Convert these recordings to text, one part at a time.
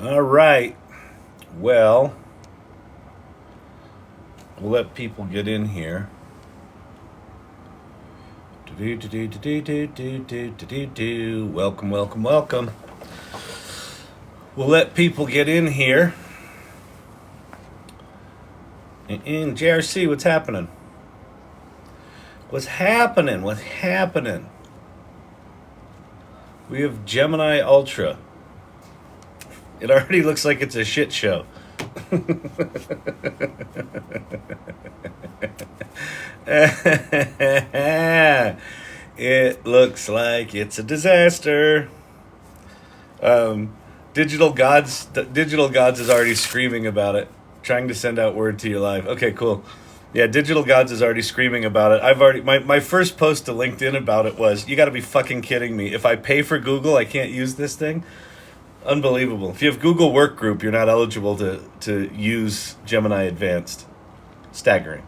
All right. Well, we'll let people get in here. Welcome, welcome, welcome. We'll let people get in here. And JRC, what's happening? What's happening? What's happening? We have Gemini Ultra. It already looks like it's a shit show. It looks like it's a disaster. Digital Gods is already screaming about it, trying to send out word to you live. Okay, cool. Yeah, Digital Gods is already screaming about it. I've already my first post to LinkedIn about it was, "You got to be fucking kidding me! If I pay for Google, I can't use this thing." Unbelievable. If you have Google Workgroup, you're not eligible to use Gemini Advanced. Staggering.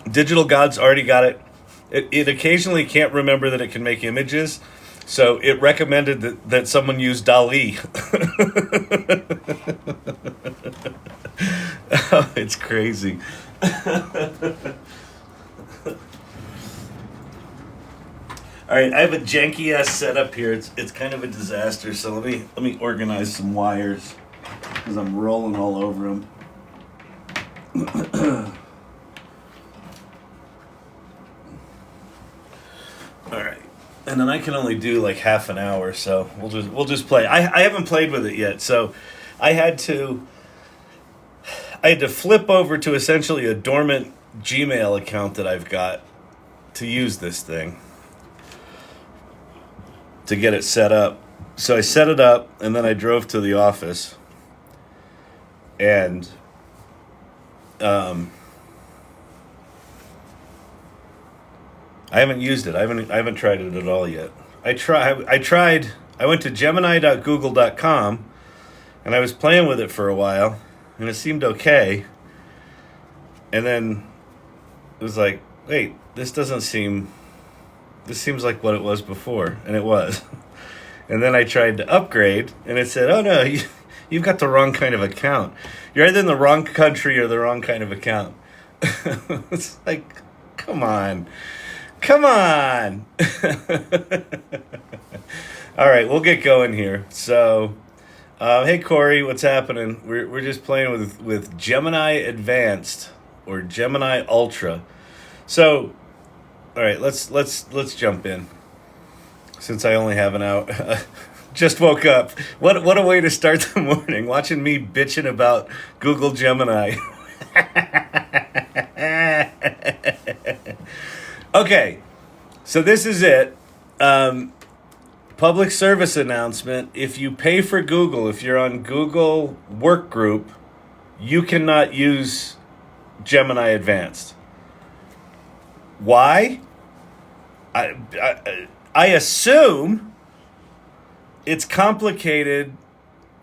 Digital Gods already got it. It occasionally can't remember that it can make images, so it recommended that someone use DALL-E. Oh, it's crazy. All right, I have a janky ass setup here. It's kind of a disaster. So let me organize some wires because I'm rolling all over them. All right, and then I can only do like half an hour, so we'll just play. I haven't played with it yet, so I had to flip over to essentially a dormant Gmail account that I've got to use this thing, to get it set up. So I set it up, and then I drove to the office, and I haven't used it. I haven't tried it at all yet. I tried. I went to Gemini.google.com, and I was playing with it for a while, and it seemed okay. And then it was like, wait, this seems like what it was before, and it was. And then I tried to upgrade, and it said, "Oh no, you've got the wrong kind of account. You're either in the wrong country or the wrong kind of account." It's like, come on. Come on. All right, we'll get going here. So, hey Corey, what's happening? We're just playing with Gemini Advanced or Gemini Ultra. So, all right, let's jump in. Since I only have an hour, just woke up. What a way to start the morning! Watching me bitching about Google Gemini. Okay, so this is it. Public service announcement. If you pay for Google, if you're on Google Workgroup, you cannot use Gemini Advanced. Why? I assume it's complicated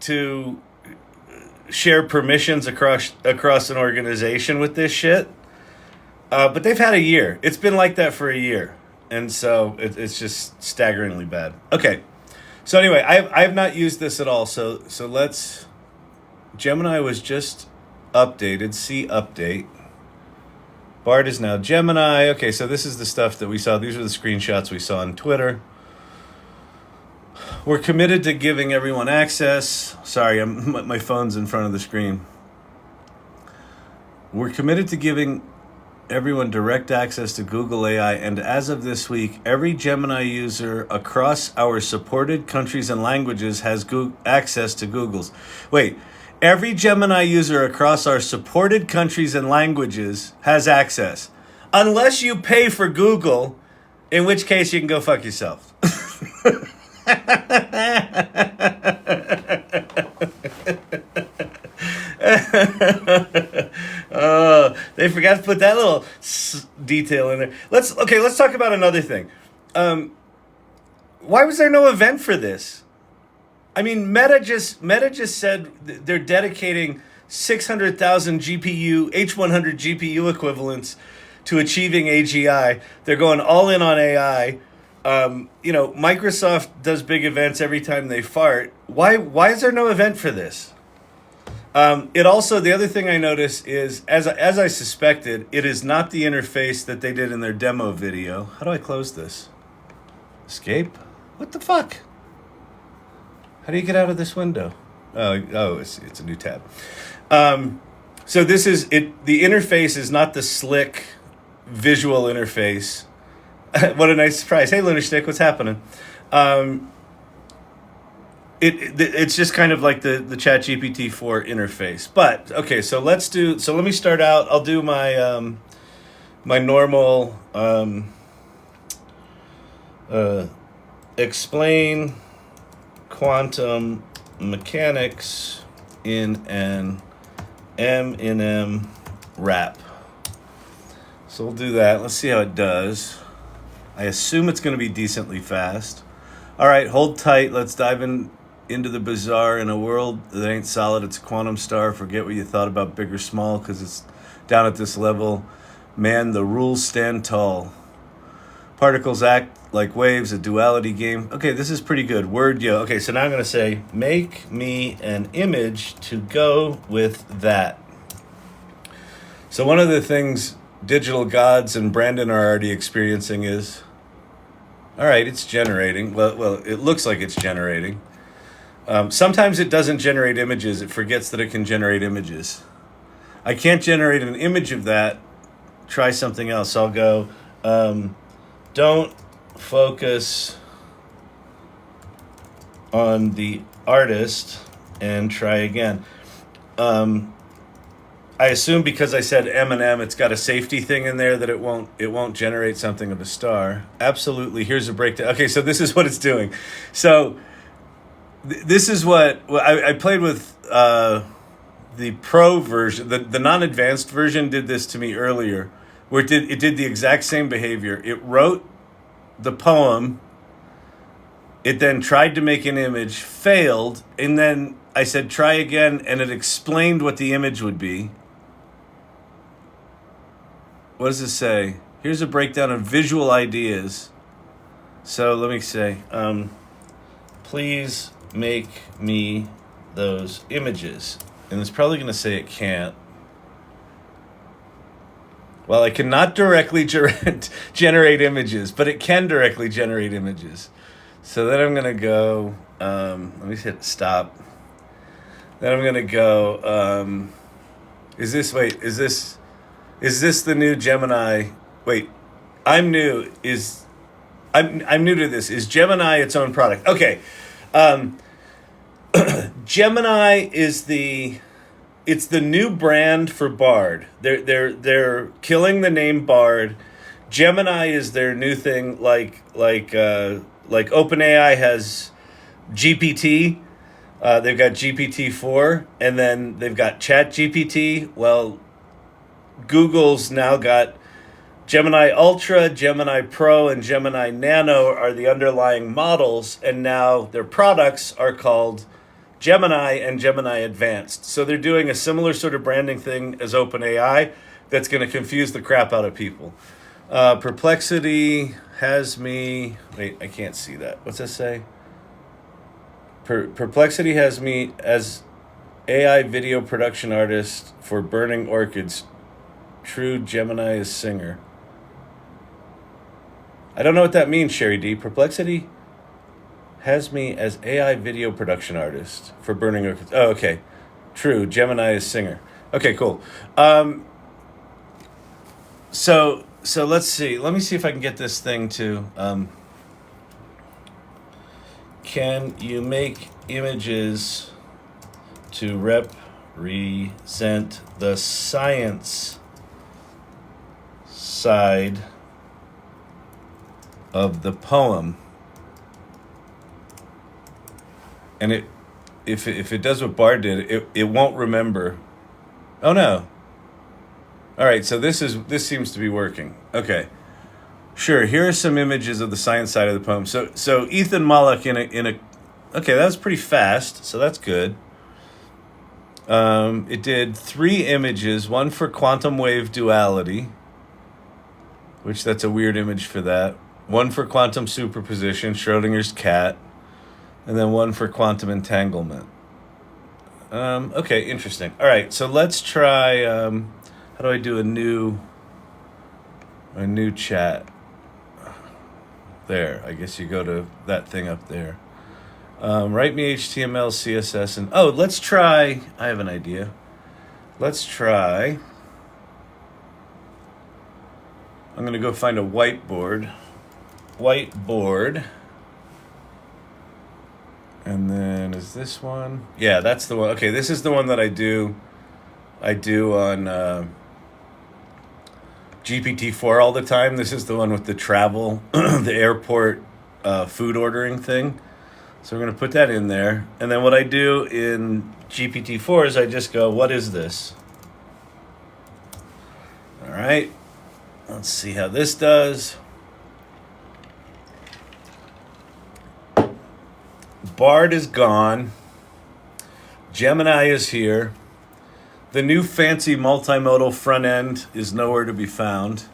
to share permissions across an organization with this shit. But they've had a year. It's been like that for a year. And so it's just staggeringly bad. Okay. So anyway, I have not used this at all. So let's... Gemini was just updated. See update. Bard is now Gemini. Okay, so this is the stuff that we saw. These are the screenshots we saw on Twitter. We're committed to giving everyone access. Sorry, my phone's in front of the screen. We're committed to giving everyone direct access to Google AI, and as of this week, every Gemini user across our supported countries and languages has access to Google's. Wait, every Gemini user across our supported countries and languages has access. Unless you pay for Google, in which case you can go fuck yourself. They forgot to put that little detail in there. Let's talk about another thing. Why was there no event for this? I mean, Meta just said they're dedicating 600,000 GPU H100 GPU equivalents to achieving AGI. They're going all in on AI. Microsoft does big events every time they fart. Why is there no event for this? It also, the other thing I notice is, as I suspected, it is not the interface that they did in their demo video. How do I close this? Escape? What the fuck? How do you get out of this window? It's a new tab. So this is it. The interface is not the slick visual interface. What a nice surprise! Hey, Lunarstick, what's happening? It's just kind of like the ChatGPT 4 interface. But okay, so let me start out. I'll do my my normal explain quantum mechanics in an M wrap. So we'll do that. Let's see how it does. I assume it's going to be decently fast. All right, hold tight. Let's dive into the bizarre. In a world that ain't solid, it's a quantum star. Forget what you thought about big or small, because it's down at this level. Man, the rules stand tall. Particles act like waves, a duality game. Okay, this is pretty good. Word yo. Okay, so now I'm going to say, make me an image to go with that. So one of the things digital gods and Brandon are already experiencing is, all right, it's generating. Well, it looks like it's generating. Sometimes it doesn't generate images. It forgets that it can generate images. I can't generate an image of that. Try something else. I'll go, don't focus on the artist, and try again. I assume because I said M&M, it's got a safety thing in there that it won't generate something of a star. Absolutely. Here's a breakdown. Okay, so this is what it's doing. So this is what I played with. The pro version, the non-advanced version, did this to me earlier, where it did the exact same behavior. It wrote the poem. It then tried to make an image, failed, and then I said try again, and it explained what the image would be. What does it say? Here's a breakdown of visual ideas. So let me say, please make me those images. And it's probably going to say it can't. Well, I cannot directly generate images, but it can directly generate images. So then I'm going to go, let me hit stop. Then I'm going to go, is this the new Gemini? Wait, I'm new to this. Is Gemini its own product? Okay. Gemini is the new brand for Bard. They're killing the name Bard. Gemini is their new thing, like OpenAI has GPT. They've got GPT-4, and then they've got ChatGPT. Well, Google's now got Gemini Ultra, Gemini Pro, and Gemini Nano are the underlying models, and now their products are called Gemini and Gemini Advanced. So they're doing a similar sort of branding thing as OpenAI that's going to confuse the crap out of people. Perplexity has me... Wait, I can't see that. What's that say? Perplexity has me as AI video production artist for Burning Orchids. True Gemini is singer. I don't know what that means, Sherry D. Perplexity has me as AI video production artist for Burning Orchids. Oh, okay. True, Gemini is singer. Okay, cool. So let's see. Let me see if I can get this thing to... can you make images to represent the science side of the poem? And if it does what Bard did, it won't remember. Oh no. All right, so this seems to be working. Okay. Sure, here are some images of the science side of the poem. So Ethan Mollick in a okay, that was pretty fast, so that's good. It did 3 images, one for quantum wave duality, which that's a weird image for that. one for quantum superposition, Schrodinger's cat, and then one for quantum entanglement. Okay, interesting. All right, so let's try. How do I do a new chat? There, I guess you go to that thing up there. Write me HTML, CSS, and let's try. I have an idea. Let's try. I'm gonna go find a whiteboard. Whiteboard. And then is this one? Yeah, that's the one. Okay, this is the one that I do on GPT-4 all the time. This is the one with the travel, the airport food ordering thing. So we're going to put that in there. And then what I do in GPT-4 is I just go, what is this? All right. Let's see how this does. Bard is gone. Gemini is here. The new fancy multimodal front end is nowhere to be found.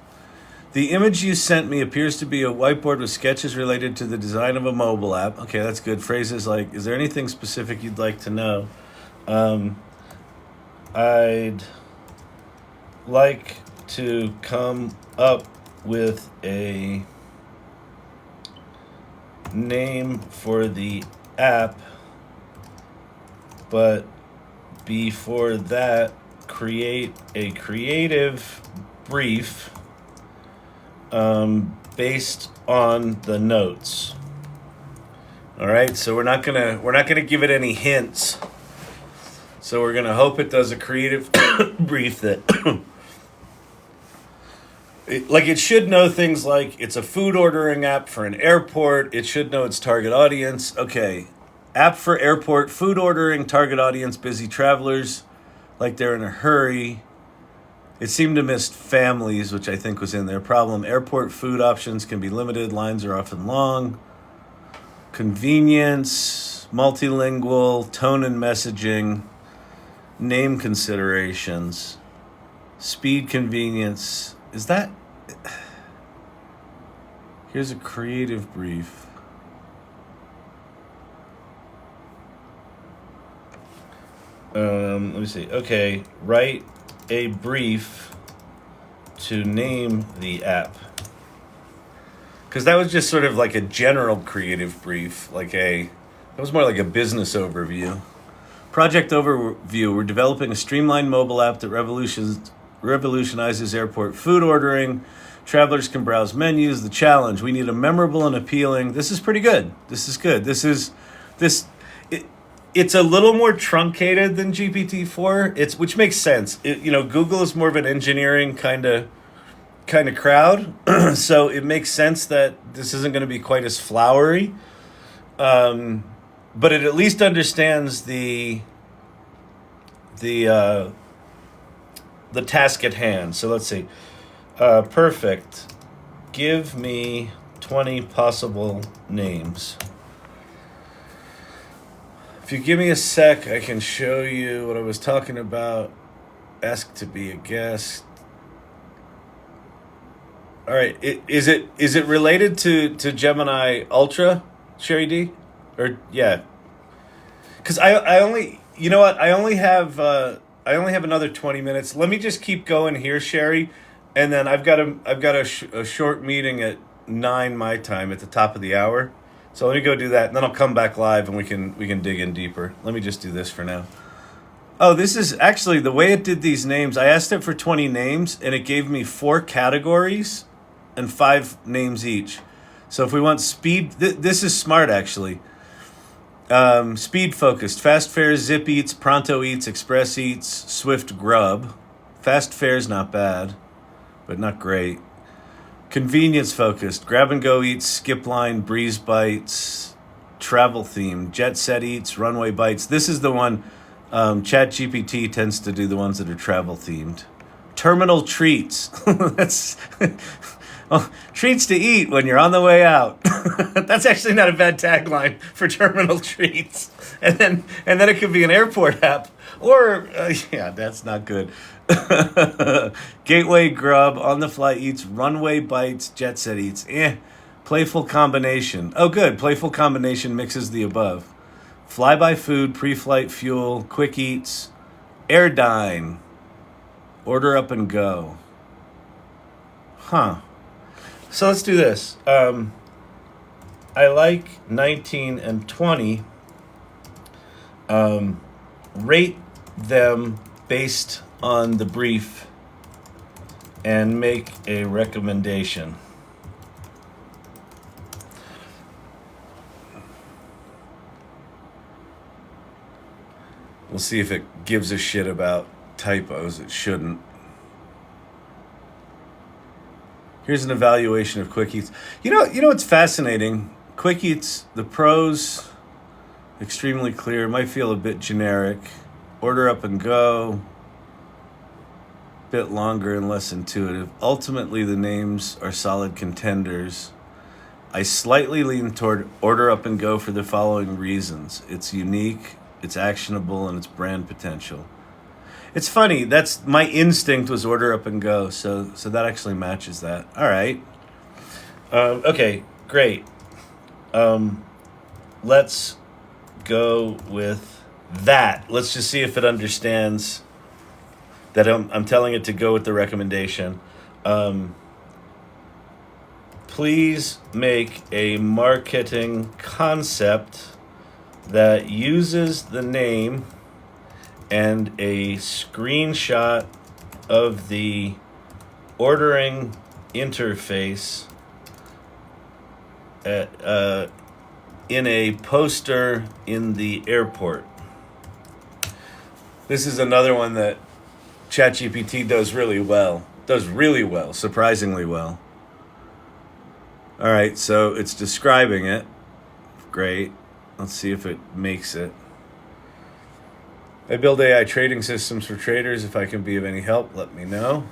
The image you sent me appears to be a whiteboard with sketches related to the design of a mobile app. Okay, that's good. Phrases like, is there anything specific you'd like to know? I'd like to come up with a name for the app, but before that, create a creative brief based on the notes. All right, so we're not gonna give it any hints. So we're gonna hope it does a creative brief that, it should know things like it's a food ordering app for an airport. It should know its target audience. Okay, app for airport food ordering, target audience, busy travelers, like they're in a hurry. It seemed to miss families, which I think was in there. Problem, airport food options can be limited. Lines are often long. Convenience, multilingual, tone and messaging, name considerations, speed, convenience. Is that... Here's a creative brief. Let me see. Okay, write a brief to name the app. Because that was just sort of like a general creative brief, that was more like a business overview. Project overview, we're developing a streamlined mobile app that revolutionizes airport food ordering. Travelers can browse menus. The challenge, we need a memorable and appealing. This is pretty good. This is good. It's a little more truncated than GPT-4. Which makes sense. Google is more of an engineering kind of crowd, so it makes sense that this isn't going to be quite as flowery. But it at least understands the task at hand. So let's see. Perfect. Give me 20 possible names. If you give me a sec, I can show you what I was talking about. Ask to be a guest. All right. Is it related to Gemini Ultra, Sherry D? Or yeah. Because I only, you know what? I only have another 20 minutes. Let me just keep going here, Sherry, and then I've got a short meeting at 9 my time at the top of the hour. So let me go do that, and then I'll come back live and we can dig in deeper. Let me just do this for now. Oh, this is actually the way it did these names. I asked it for 20 names, and it gave me 4 categories and 5 names each. So if we want speed, this is smart actually. Speed focused, fast fares, Zip Eats, Pronto Eats, Express Eats, Swift Grub. Fast fares not bad, but not great. Convenience focused, Grab and Go Eats, Skip Line, Breeze Bites, Travel Theme, Jet Set Eats, Runway Bites. This is the one. ChatGPT tends to do the ones that are travel themed. Terminal treats. That's treats to eat when you're on the way out. That's actually not a bad tagline for terminal treats. And then it could be an airport app. Or yeah, that's not good. Gateway Grub, On the Fly Eats, Runway Bites, Jet Set Eats. Playful combination. Oh, good. Playful combination mixes the above. Flyby food, pre-flight fuel, quick eats, airdyne, order up and go. Huh. So let's do this. I like 19 and 20. Rate them based on the brief and make a recommendation. We'll see if it gives a shit about typos. It shouldn't. Here's an evaluation of Quick Eats. You know what's fascinating? Quick Eats, the pros, extremely clear. Might feel a bit generic. Order up and go. Bit longer and less intuitive. Ultimately, the names are solid contenders. I slightly lean toward order up and go for the following reasons. It's unique, it's actionable, and it's brand potential. It's funny, that's my instinct was order up and go, so that actually matches that. All right. Okay, great. Let's go with that. Let's just see if it understands that I'm telling it to go with the recommendation. Please make a marketing concept that uses the name and a screenshot of the ordering interface in a poster in the airport. This is another one that ChatGPT does really well. Surprisingly well. All right, so it's describing it. Great. Let's see if it makes it. I build AI trading systems for traders. If I can be of any help, let me know.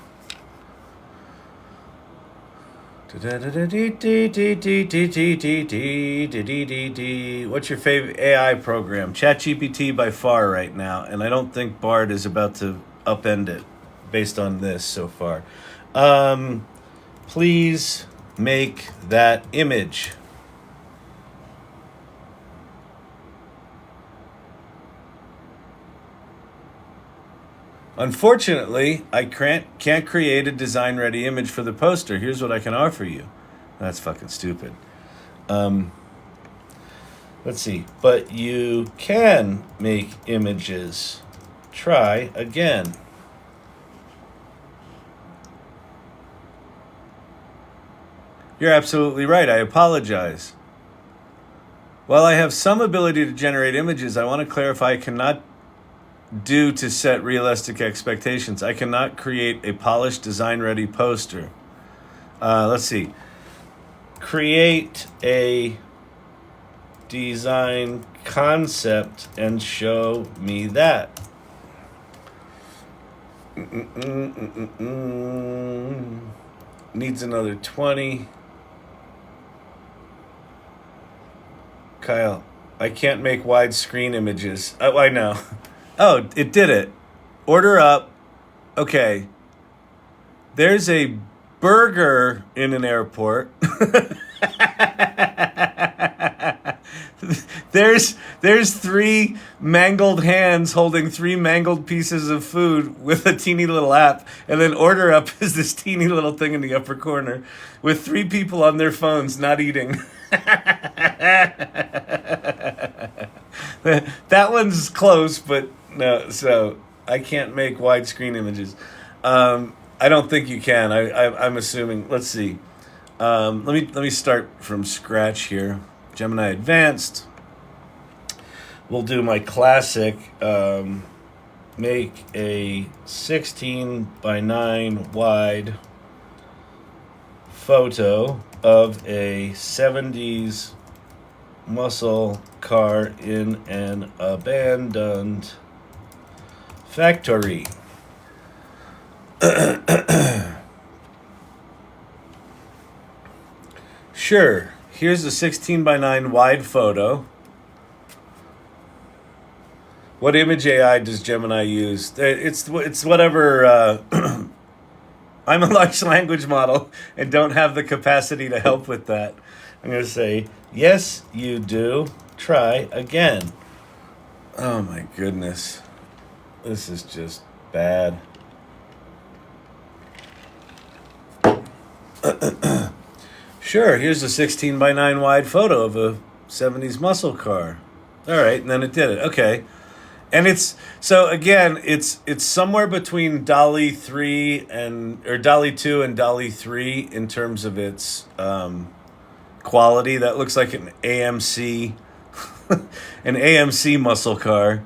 What's your favorite AI program? ChatGPT by far right now, and I don't think Bard is about to upend it based on this so far. Please make that image. Unfortunately, I can't create a design-ready image for the poster. Here's what I can offer you. That's fucking stupid. Let's see. But you can make images. Try again. You're absolutely right. I apologize. While I have some ability to generate images, I want to clarify I cannot do to set realistic expectations. I cannot create a polished, design-ready poster. Let's see. Create a design concept and show me that. Needs another 20. Kyle, I can't make widescreen images. Oh, I know. Oh, it did it. Order up. Okay. There's a burger in an airport. There's 3 mangled hands holding 3 mangled pieces of food with a teeny little app, and then order up is this teeny little thing in the upper corner with 3 people on their phones not eating. That one's close, but no. So I can't make widescreen images. I don't think you can. I'm assuming. Let's see. Let me start from scratch here. Gemini Advanced. We'll do my classic. Make a 16 by 9 wide photo of a 70s muscle car in an abandoned factory. Sure, here's a 16 by 9 wide photo. What image AI does Gemini use? It's whatever. I'm a large language model and don't have the capacity to help with that. I'm going to say, yes, you do. Try again. Oh my goodness. This is just bad. Sure, here's a 16 by 9 wide photo of a 70s muscle car. All right, and then it did it. Okay. And it's so again, it's somewhere between Dolly 3 and or Dolly 2 and Dolly 3 in terms of its quality. That looks like an AMC an AMC muscle car.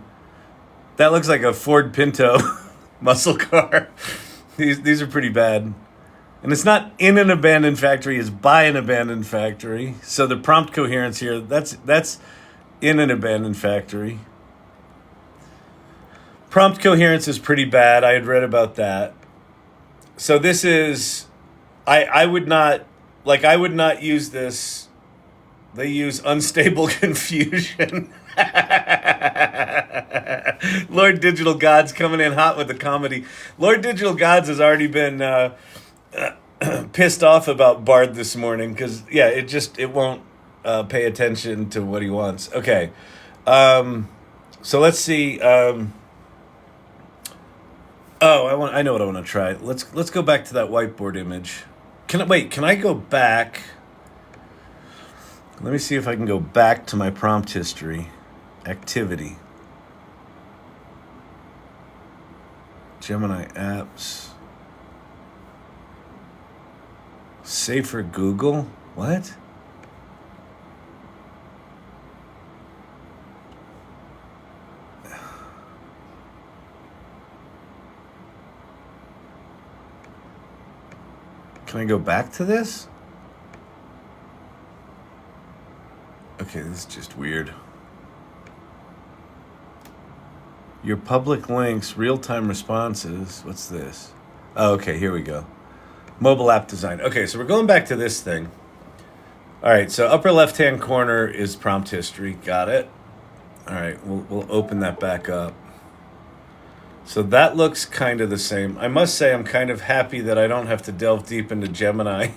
That looks like a Ford Pinto muscle car. These are pretty bad. And it's not in an abandoned factory, it's by an abandoned factory. So the prompt coherence here, that's in an abandoned factory. Prompt coherence is pretty bad. I had read about that. So this is I would not use this. They use unstable confusion. Lord Digital Gods coming in hot with the comedy. Lord Digital Gods has already been pissed off about Bard this morning because it won't pay attention to what he wants. Okay, so let's see. I know what I want to try. Let's go back to that whiteboard image. Can I go back? Let me see if I can go back to my prompt history. Activity. Gemini apps. Safer Google? What? Can I go back to this? Okay, this is just weird. Your public links, real-time responses. What's this? Oh, okay, here we go. Mobile app design. Okay, so we're going back to this thing. All right, so upper left-hand corner is prompt history. Got it. All right, we'll open that back up. So that looks kind of the same. I must say I'm kind of happy that I don't have to delve deep into Gemini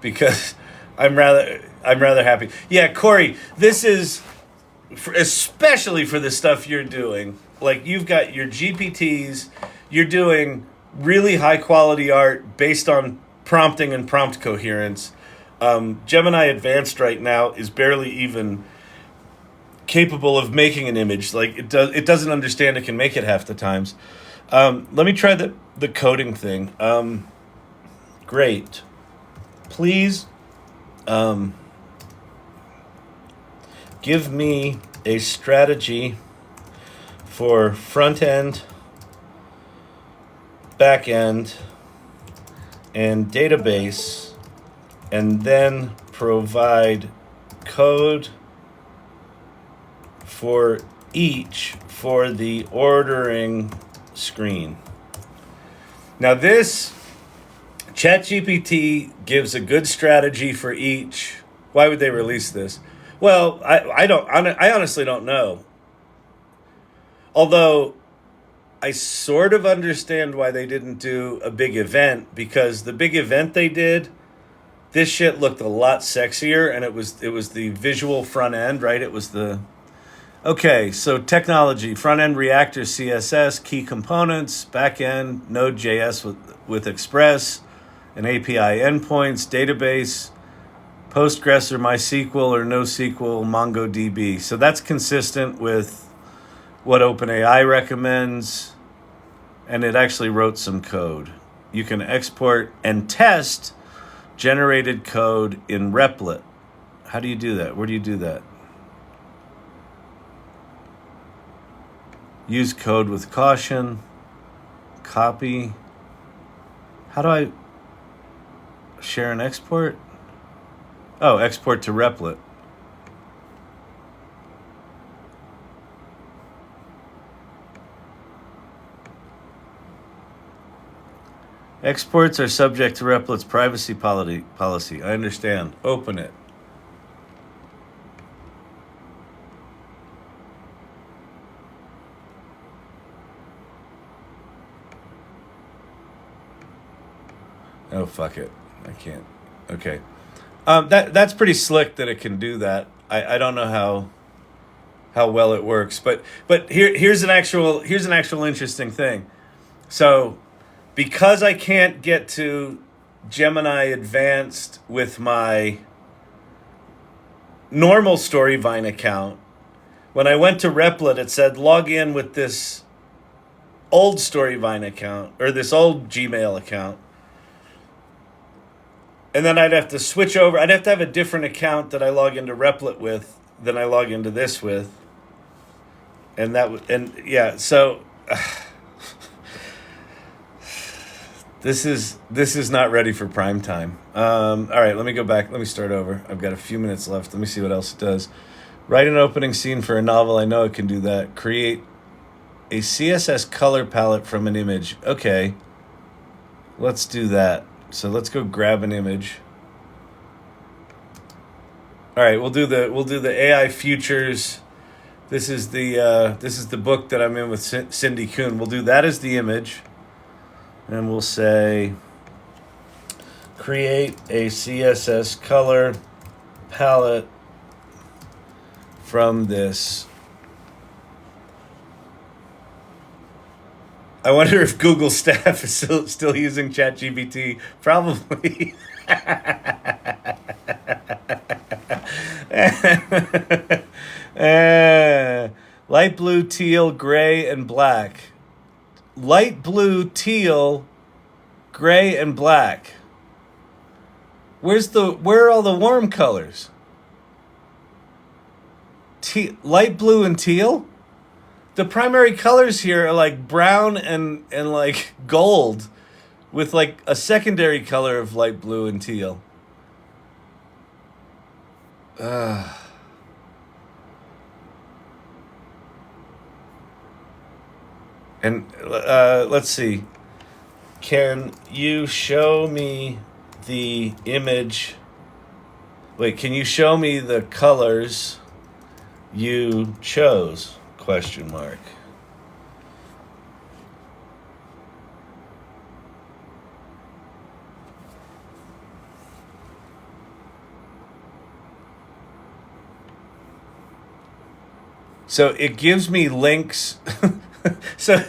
because I'm rather happy. Yeah, Corey, this is especially for the stuff you're doing. Like you've got your GPTs, you're doing really high quality art based on prompting and prompt coherence. Gemini Advanced right now is barely even capable of making an image. Like it doesn't understand it can make it half the times. Let me try the coding thing. Great. Please give me a strategy for front end, back end, and database, and then provide code for each for the ordering screen. Now this ChatGPT gives a good strategy for each. Why would they release this? Well, I honestly don't know. Although I sort of understand why they didn't do a big event, because the big event they did, this shit looked a lot sexier, and it was the visual front end, right? It was the okay, so technology, front end Reactor CSS, key components, back end Node.js with Express, and API endpoints, database, Postgres or MySQL or NoSQL, MongoDB. So that's consistent with what OpenAI recommends, and it actually wrote some code. You can export and test generated code in Replit. How do you do that? Where do you do that? Use code with caution. Copy. How do I share and export? Oh, export to Replit. Exports are subject to Replit's privacy policy. I understand. Open it. Oh, fuck it. I can't. Okay. That's pretty slick that it can do that. I don't know how well it works, but here's an actual interesting thing. So because I can't get to Gemini Advanced with my normal Storyvine account, when I went to Replit, it said log in with this old Storyvine account or this old Gmail account. And then I'd have to switch over. I'd have to have a different account that I log into Replit with than I log into this with. And so this is not ready for prime time. All right, let me go back. Let me start over. I've got a few minutes left. Let me see what else it does. Write an opening scene for a novel. I know it can do that. Create a CSS color palette from an image. Okay, let's do that. So let's go grab an image. All right, we'll do the AI futures. This is the book that I'm in with Cindy Kuhn. We'll do that as the image, and we'll say create a CSS color palette from this. I wonder if Google staff is still using ChatGPT. Probably. Light blue, teal, gray, and black. Light blue, teal, gray, and black. Where are all the warm colors? Light blue and teal? The primary colors here are like brown and like gold with like a secondary color of light blue and teal. And let's see. Can you show me the image? Wait, can you show me the colors you chose? Question mark. So it gives me links. So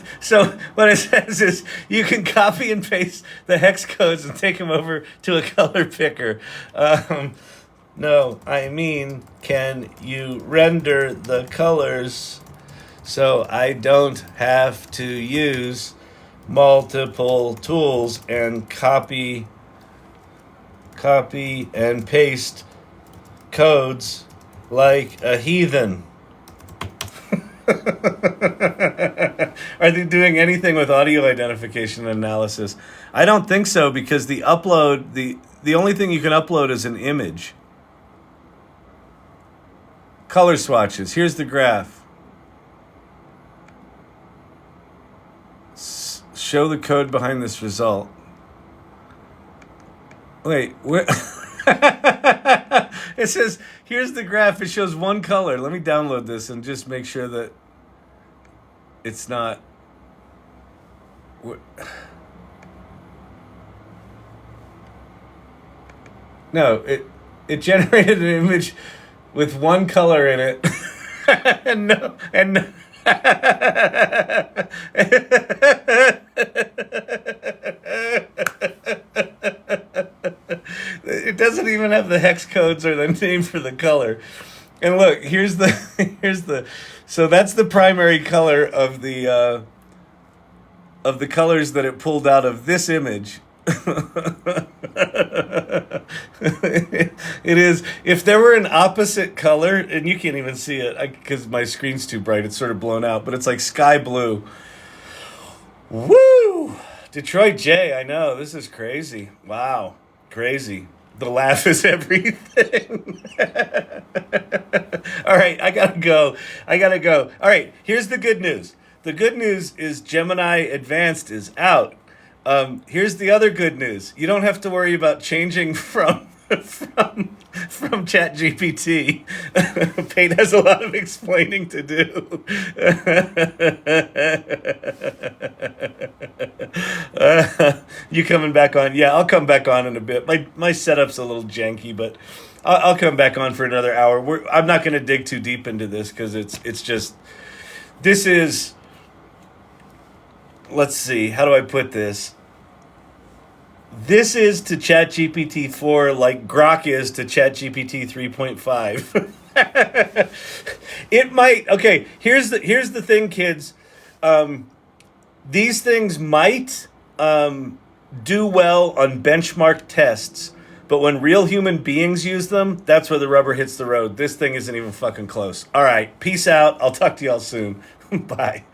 what it says is you can copy and paste the hex codes and take them over to a color picker. No, I mean, can you render the colors so I don't have to use multiple tools and copy and paste codes like a heathen? Are they doing anything with audio identification analysis? I don't think so, because the only thing you can upload is an image. Color swatches. Here's the graph. Show the code behind this result. Wait, where? It says, here's the graph. It shows one color. Let me download this and just make sure that it's not. No, it generated an image with one color in it. and it doesn't even have the hex codes or the name for the color. And look, so that's the primary color of the colors that it pulled out of this image. It is. If there were an opposite color, and you can't even see it because my screen's too bright, it's sort of blown out, but it's like sky blue. Woo! Detroit J, I know, this is crazy. Wow, crazy. The laugh is everything. All right, I gotta go. All right, here's the good news. The good news is Gemini Advanced is out. Here's the other good news. You don't have to worry about changing from from ChatGPT. Pate has a lot of explaining to do. You coming back on? Yeah, I'll come back on in a bit. My setup's a little janky, but I'll come back on for another hour. I'm not going to dig too deep into this because it's just this is. Let's see. How do I put this? This is to ChatGPT 4 like Grok is to ChatGPT 3.5. It might. Okay, here's the thing, kids. These things might do well on benchmark tests, but when real human beings use them, that's where the rubber hits the road. This thing isn't even fucking close. All right, peace out. I'll talk to y'all soon. Bye.